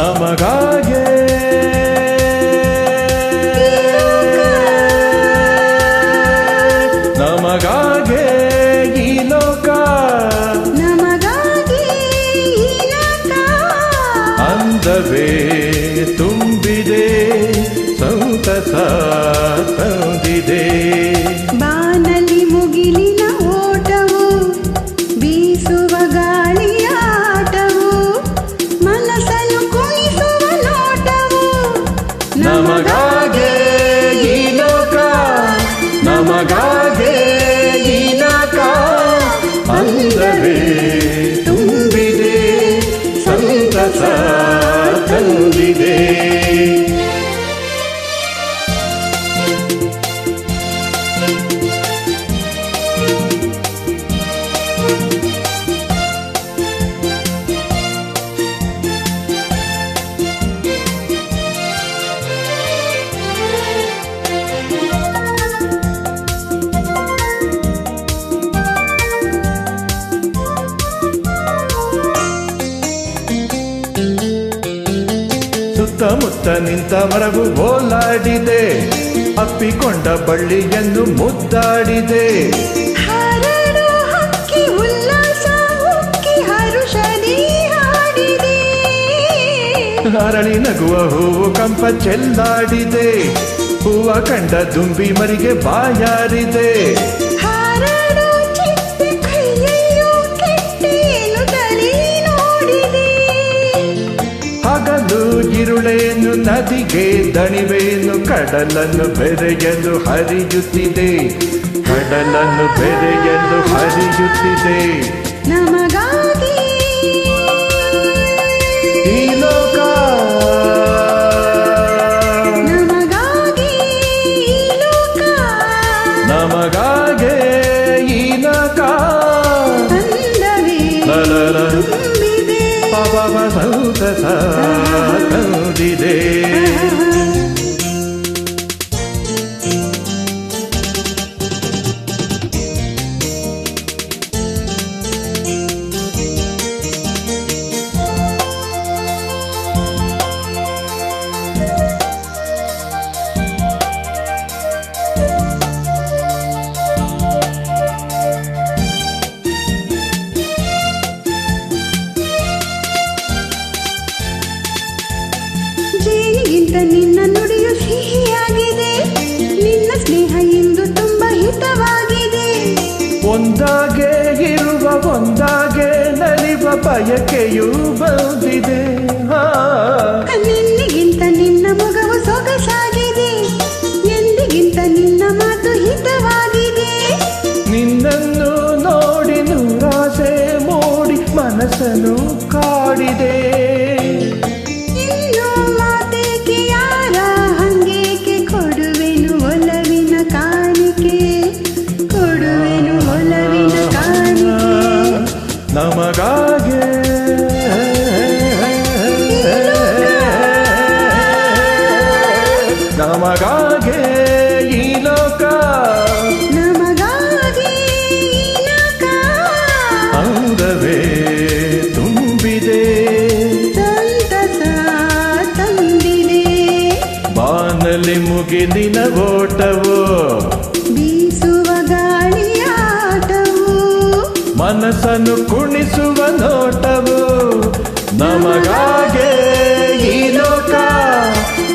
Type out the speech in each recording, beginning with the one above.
ನಮಗಾಗೆ ನಮಗಾಗೆ ಈ ಲೋಕ ನಮಗಾಗಿ ಈ ಲೋಕ ಅಂದವೇ ತುಂಬಿದೆ ಸಂತಸ ತಂದಿದೆ ಬಾನಲಿ ಮುಗಿಲಿನ ಓಟವು ಬೀಸುವ ಗಾಳಿಯ ಆಟವು ಮನಸ್ಸನ್ನು ಕುಣಿಸುವ ನೋಟವು ನಮಗಾಗೆ ಈ ಲೋಕ ನಮಗಾಗೆ ಈ ಲೋಕ ಅಂದವೇ ತುಂಬಿದೆ ಸಂತಸ ತಂದಿದೆ ಸುತ್ತಮುತ್ತ ನಿಂತ ಮರವು ಓಲಾಡಿದೆ ಅಪ್ಪಿಕೊಂಡ ಬಳ್ಳಿಯನ್ನು ಮುದ್ದಾಡಿದೆ ಹರಡು ಹಕ್ಕಿ ಉಲ್ಲಾಸ ಉಕ್ಕಿ ಹರುಷದಿ ಹಾಡಿದೆ ಅರಳಿ ನಗುವ ಹೂವು ಕಂಪ ಚೆಲ್ಲಾಡಿದೆ ಹೂವ ಕಂಡ ದುಂಬಿ ಮರಿಗೆ ಬಾಯಾರಿದೆ ಹರಡು ಚಿಟ್ಟೆ ಕೈಯೆಯೋ ಕೆಟ್ಟೇನು ತಲೆ ನೋಡಿದೆ ಹಗಲು ಇರುಳೇನು ನದಿಗೆ ದಣಿವೇನು ಕಡಲನ್ನು ಬೆರೆಯಲು ಹರಿಯುತ್ತಿದೆ ಕಡಲನ್ನು ಬೆರೆಯಲು ಹರಿಯುತ್ತಿದೆ ನಮಗಾಗಿ ಈ ಲೋಕ ನಮಗಾಗಿ ಈ ಲೋಕ ನಮಗಾಗೆ ಈ ಲೋಕ ಅಂದವೇ ಲಲಲ ತುಂಬಿದೆ ಪಾಪ ಸಂತಸ ತಂದಿದೆ ಜೇನಿಗಿಂತ ನಿನ್ನ ನುಡಿಯು ಸಿಹಿಯಾಗಿದೆ ನಿನ್ನ ಸ್ನೇಹ ಇಂದು ತುಂಬ ಹಿತವಾಗಿದೆ ಒಂದಾಗೆ ಇರುವ ಒಂದಾಗೆ ನಲಿವ ಬಯಕೆಯೂ ಬಂದಿದೆ ನಿನ್ನಿಗಿಂತ ನಿನ್ನ ಮೊಗವು ಸೊಗಸಾಗಿದೆ ಎಂದಿಗಿಂತ ನಿನ್ನ ಮಾತು ಹಿತವಾಗಿದೆ ನಿನ್ನನ್ನು ನೋಡಿ ನೂರಾಸೆ ಮೂಡಿ ಮನಸ್ಸನ್ನು ಕಾಡಿದೆ ಇನ್ನು ಮಾತೇಕೆ ಯಾರ ಹಂಗೇಕೆ ಕೊಡುವೆನು ಒಲವಿನ ಕಾಣಿಕೆ ಕೊಡುವೆನು ಒಲವಿನ ಕಾಣಿಕೆ ನಮಗಾಗೆ ನಮಗಾಗೆ ಈ ಲೋಕ ನಮಗಾಗಿ ಈ ಲೋಕ ಅಂದವೇ ತುಂಬಿದೆ ಸಂತಸ ತಂದಿದೆ ಬಾನಲಿ ಮುಗಿಲಿನ ಓಟವು ಬೀಸುವ ಗಾಳಿಯ ಆಟವು ಮನಸ್ಸನ್ನು ಕುಣಿಸುವ ನೋಟವು ನಮಗಾಗೆ ಈ ಲೋಕ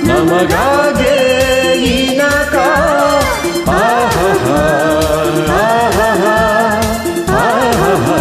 ನಮಗಾಗೆ ಈ ಲೋಕ ಆಹಾ ಆಹಾ ಆಹಾ ಆಹಾ